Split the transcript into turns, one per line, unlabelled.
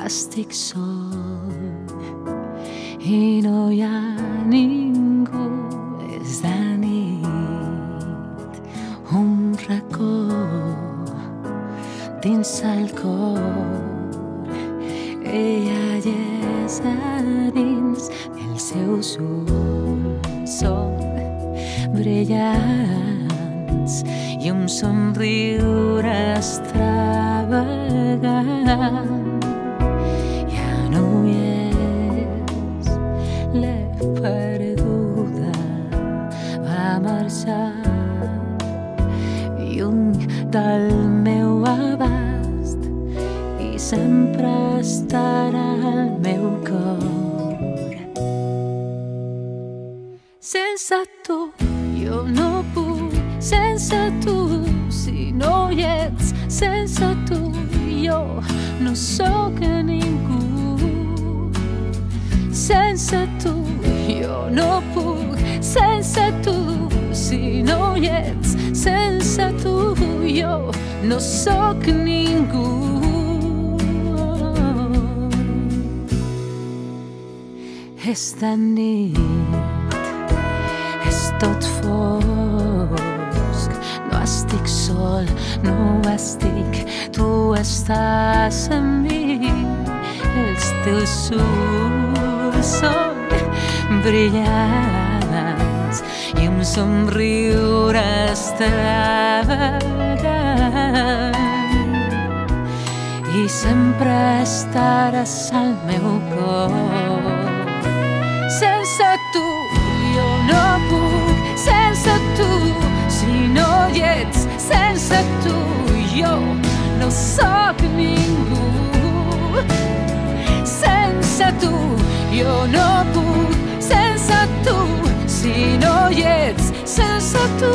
estic sol i no hi ha ningú. És de nit, un racó dins el cor. Ella hi és a dins, els seus ulls són brillants i un somriure extravagant. Ja no hi és, l'he perduda, va marxar lluny del meu abast i sempre estarà al meu cor. Sense tu jo no puc, sense tu si no hi ets, sense tu jo no sóc ningú. Sense tu jo no puc, sense tu si no hi ets, sense tu jo no sóc ningú. És de nit, és tot fosc, no estic sol, no estic, tu estàs amb mi. Els teus ulls són brillants i un somriure extravagant i sempre estaràs al meu cor. Sense tu jo no puc, sense tu si no hi ets, sense tu jo no sóc ningú. Sense tu jo no puc, sense tu si no hi ets, sense tu